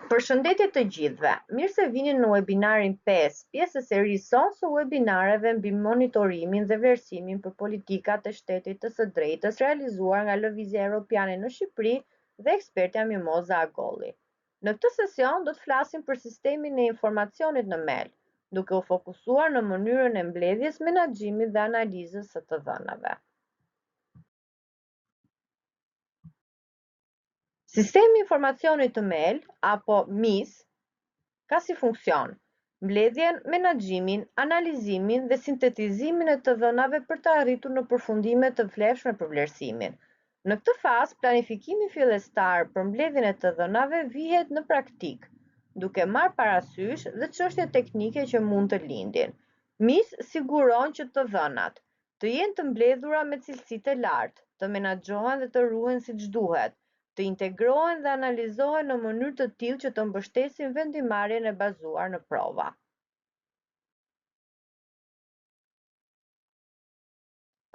Përshëndetje të gjithëve. Mirë se vini në webinarin 5, pjesë e serisë sonë së webinareve mbi monitorimin dhe vlerësimin për politikat e shtetit të së drejtës realizuar nga Lëvizja Europiane në Shqipëri dhe ekspertja Mimoza Agolli. Në këtë sesion do të flasim për sistemin e informacionit në mail, duke u fokusuar në mënyrën e mbledhjes, menaxhimit dhe analizës së të dhënave. Sistemi informacionit të mail, apo MIS, ka si funksion mbledhjen, menaxhimin, analizimin dhe sintetizimin e të dhënave për të arritur në përfundime të vlefshme për vlerësimin. Në këtë fazë, planifikimi fillestar për mbledhjen e të dhënave vihet në praktik, duke marrë parasysh dhe çështjet teknike që mund të lindin. MIS siguron që të dhënat të jenë të mbledhura me cilësi të lartë, të menaxhohen dhe të ruhen siç duhet, të integrohen dhe analizohen në mënyrë të tillë që të mbështesin vendimarrjen e bazuar në prova.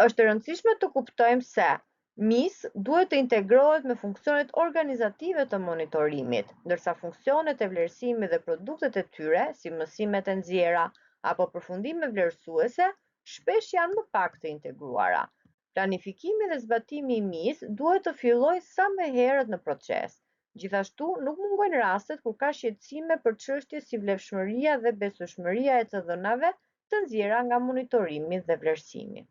Është e rëndësishme të kuptojmë se MIS duhet të integrohet me funksionet organizative të monitorimit, ndërsa funksionet e vlerësimit dhe produktet e tyre, si mësimet e nxjerra apo përfundime vlerësuese, shpesh janë më pak të integruara. Planifikimi dhe zbatimi i MIS duhet të fillojë sa më herët në proces. Gjithashtu, nuk mungojnë rastet kur ka shqetësime për çështje si vlefshmëria dhe besueshmëria e të dhënave të nxjerra nga monitorimi dhe vlerësimi.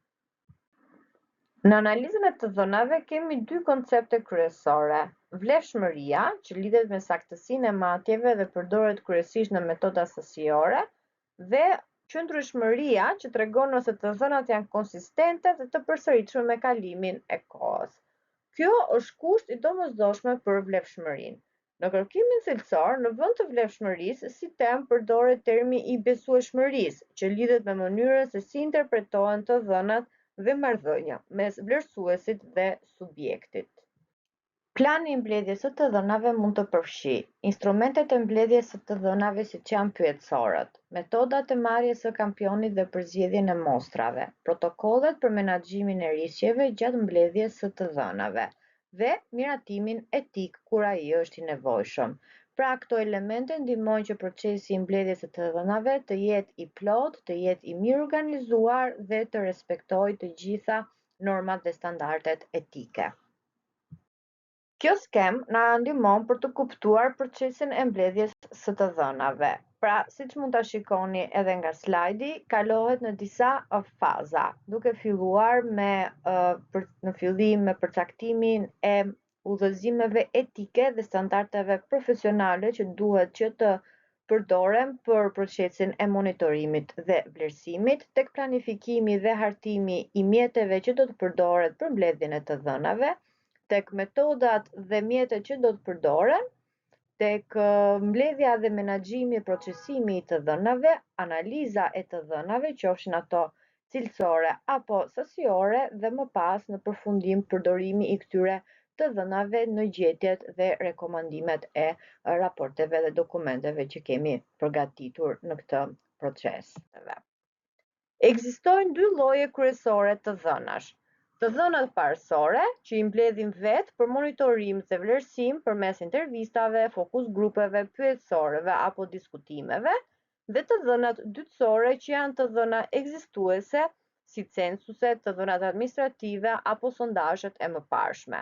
Në analizën e të dhënave kemi dy koncepte kryesore: vlefshmëria, që lidhet me saktësinë e matjeve dhe përdoret kryesisht në metoda sasiore, dhe qëndrueshmëria, që tregon nëse të dhënat janë konsistente dhe të përsëritshme me kalimin e kohës. Kjo është kusht i domosdoshme për vlefshmërinë. Në kërkimin cilësor, në vend të vlefshmërisë, si term përdoret termi i besueshmërisë, që lidhet me mënyrën se si interpretohen të dhënat dhe marrëdhënia mes vlerësuesit dhe subjektit. Plani i mbledhjes së të dhënave mund të përfshijë instrumentet e mbledhjes së të dhënave siç janë pyetësorët, metodat e marrjes së kampionit dhe për zgjedhjen e mostrave, protokollet për menaxhimin e rrisjeve gjatë mbledhjes së të dhënave dhe miratimin etik kur ai është i nevojshëm. Pra, këto elemente ndihmojnë që procesi i mbledhjes së të dhënave të jetë i plotë, të jetë i mirë organizuar dhe të respektojë të gjitha normat dhe standardet etike. Kjo skem na ndihmon për të kuptuar procesin e mbledhjes së të dhënave. Pra, siç mund ta shikoni edhe nga slajdi, kalohet në disa faza, duke filluar në fillim me përcaktimin e udhëzimeve etike dhe standardeve profesionale që duhet që të përdoren për procesin e monitorimit dhe vlerësimit, tek planifikimi dhe hartimi i mjeteve që do të përdoret për mbledhjen e të dhënave, tek metodat dhe mjetet që do të përdoren, tek mbledhja dhe menaxhimi e procesimi i të dhënave, analiza e të dhënave, qofshin ato cilësore apo sasiore, dhe më pas në përfundim përdorimi i këtyre të dhënave në gjetjet dhe rekomandimet e raporteve dhe dokumenteve që kemi përgatitur në këtë proces. Ekzistojnë dy lloje kryesore të dhënash. Të dhënat parësore, që i mbledhin vetë për monitorim dhe vlerësim përmes intervistave, fokus grupeve, pyetësoreve apo diskutimeve, dhe të dhënat dytësore, që janë të dhëna ekzistuese, si censuset, të dhënat administrative apo sondazhet e mëparshme.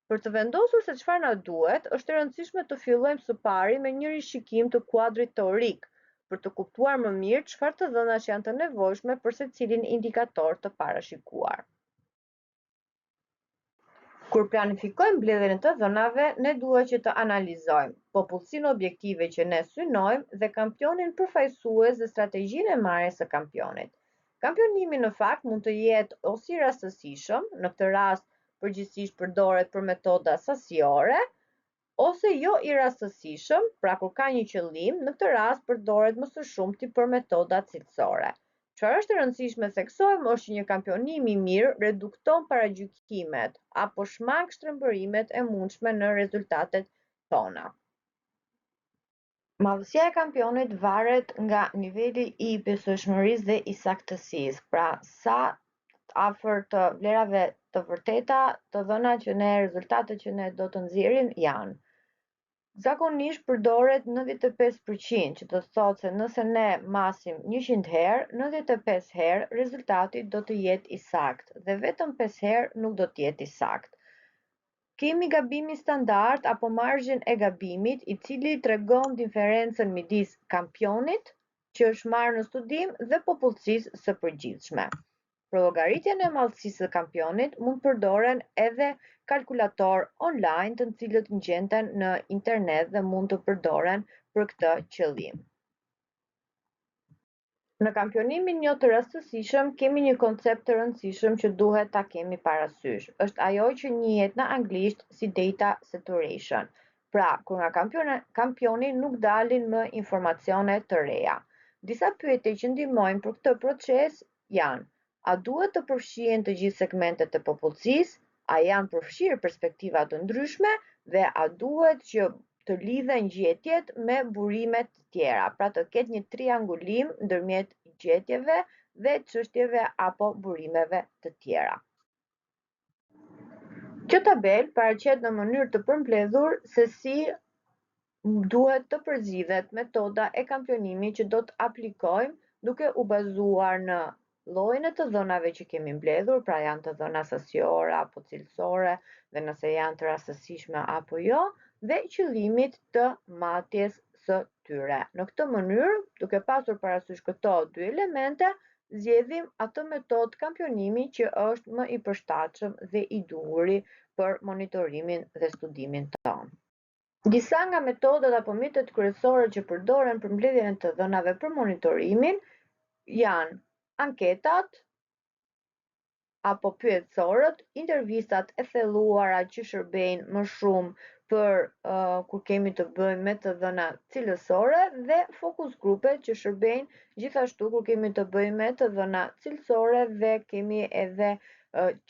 Për të vendosur se çfarë na duhet, është e rëndësishme të fillojmë së pari me një rishikim të kuadrit teorik, për të kuptuar më mirë çfarë të dhënash janë të nevojshme për secilin indikator të parashikuar. Kur planifikojmë mbledhjen e të dhënave, ne duhet që të analizojmë popullsinë objektive që ne synojmë dhe kampionin përfaqësues dhe strategjinë e marrjes së kampionit. Kampionimi në fakt mund të jetë ose i rastësishëm, në këtë rast përgjithsisht përdoret për metoda sasiore, ose jo i rastësishëm, pra kur ka një qëllim, në këtë rast përdoret më së shumti për metoda cilësore. Çfarë është e rëndësishme theksojmë është që një kampionim i mirë redukton paragjykimet apo shmang shtrembërimet e mundshme në rezultatet tona. Madhësia e kampionit varet nga niveli i besueshmërisë dhe i saktësisë. Pra, sa afër të vlerave të vërteta, të dhënat që ne, rezultatet që ne do të nxjerrim janë. Zakonisht përdoret 95%, që do të thotë se nëse ne masim 100 herë, 95 herë rezultati do të jetë i saktë dhe vetëm 5 herë nuk do të jetë i saktë. Kemi gabimin standard apo margjin e gabimit, i cili tregon diferencën midis kampionit, që është marrë në studim, dhe popullsisë së përgjithshme. Për llogaritjen e mallësisë së kampionit mund përdoren edhe kalkulator online, të cilët gjenden në internet dhe mund të përdoren për këtë qëllim. Në kampionimin një të rastësishëm kemi një koncept të rëndësishëm që duhet ta kemi parasysh. Është ajo që njihet në anglisht si data saturation. Pra, kur nga kampioni nuk dalin më informacione të reja. Disa pyetje që ndihmojnë për këtë proces janë: a duhet të përfshihen të gjithë segmentet e popullsisë, a janë përfshirë perspektiva të ndryshme dhe a duhet që të lidhen gjetjet me burimet të tjera, pra të ketë një triangulim ndërmjet gjetjeve dhe çështjeve apo burimeve të tjera. Kjo tabel paraqet në mënyrë të përmbledhur se si duhet të përzidhet metoda e kampionimit që do të aplikojmë, duke u bazuar në llojin e të dhënave që kemi mbledhur, pra janë të dhëna sasiore apo cilësore dhe nëse janë të rastësishme apo jo, dhe qëllimit të matjes së tyre. Në këtë mënyrë, duke pasur parasysh këto dy elemente, zgjedhim atë metodë kampionimi që është më i përshtatshëm dhe i duhuri për monitorimin dhe studimin tonë. Disa nga metodat apo mjetet kryesore që përdoren për mbledhjen e të dhënave për monitorimin janë anketat apo pyetësorët, intervistat e thelluara që shërbejnë më shumë për kur kemi të bëjmë me të dhëna cilësore, dhe focus grupet që shërbejnë gjithashtu kur kemi të bëjmë me të dhëna cilësore dhe kemi edhe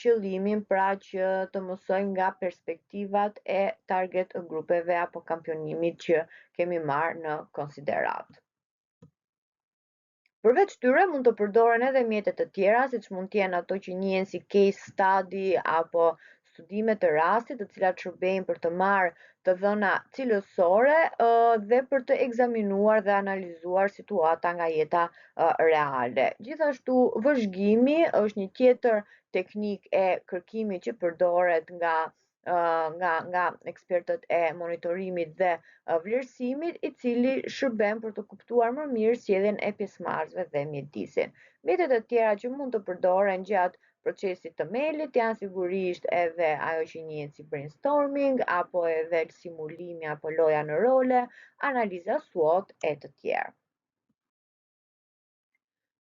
qëllimin, pra që të mësojmë nga perspektivat e target grupeve apo kampionimit që kemi marrë në konsiderat. Përveç tyre mund të përdoren edhe mjete të tjera, siç mund të jenë ato që njihen si case study apo studime të rastit, të cilat shërbejnë për të marrë të dhëna cilësore dhe për të ekzaminuar dhe analizuar situata nga jeta reale. Gjithashtu, vëzhgimi është një tjetër teknikë e kërkimit që përdoret nga ekspertët e monitorimit dhe vlerësimit, i cili shërben për të kuptuar më mirë sjelljen e pjesëmarrësve dhe mjedisin. Mjetet e tjera që mund të përdoren gjatë procesit të mailit janë sigurisht edhe ajo që njihet si brainstorming, apo edhe simulimi apo loja në role, analiza SWOT e të tjerë.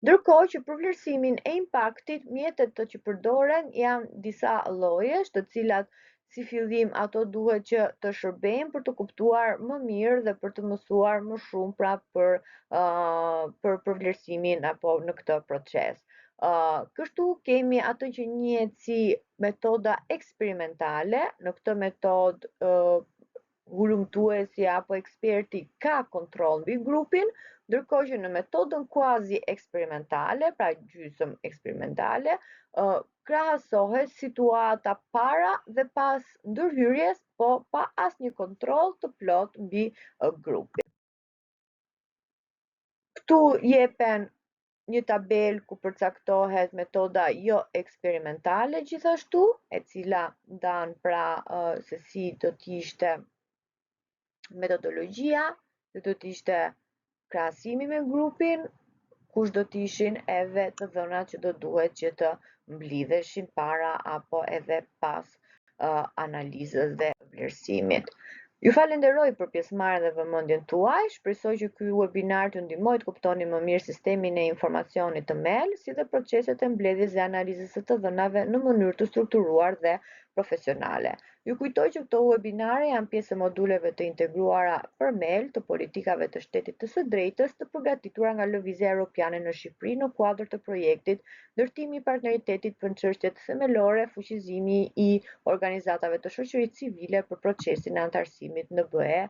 Ndërkohë që për vlerësimin e impaktit, mjetet që përdoren janë disa llojesh, të cilat si fillim ato duhet që të shërbejnë për të kuptuar më mirë dhe për të mësuar më shumë, pra për vlerësimin apo në këtë proces. Kështu kemi atë që njihet si metoda eksperimentale. Në këtë metodë hulumtuesi apo eksperti ka kontroll mbi grupin, ndërkohë që në metodën kuazi eksperimentale, pra gjysmë eksperimentale, krahasohet situata para dhe pas ndërhyrjes, po pa asnjë kontroll të plot mbi grupin. Këtu jepen një tabel ku përcaktohet metoda jo eksperimentale gjithashtu, e cila ndan pra se si do të ishte metodologjia, do të ishte krahasimi me grupin, kush do të ishin edhe të dhënat që do duhet që të mblidheshin para apo edhe pas analizës dhe vlerësimit. Ju falenderoj për pjesëmarrjen dhe vëmendjen tuaj. Shpresoj që ky webinar t'ju ndihmoj të kuptoni më mirë sistemin e informacionit të MEL, si dhe proceset e mbledhjes dhe analizës së të dhënave në mënyrë të strukturuar dhe profesionale. Ju kujtoj që këto webinare janë pjesë e moduleve të integruara për MEL të politikave të shtetit të së drejtës, të përgatitura nga Lëvizja Europiane në Shqipëri në kuadër të projektit Ndërtimi i Partneritetit për çështjet themelore, fuqizimi i organizatave të shoqërisë civile për procesin e anëtarësimit në BE,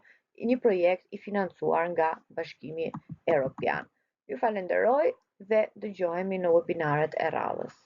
një projekt i financuar nga Bashkimi Evropian. Ju falenderoj dhe dëgjohemi në webinaret e radhës.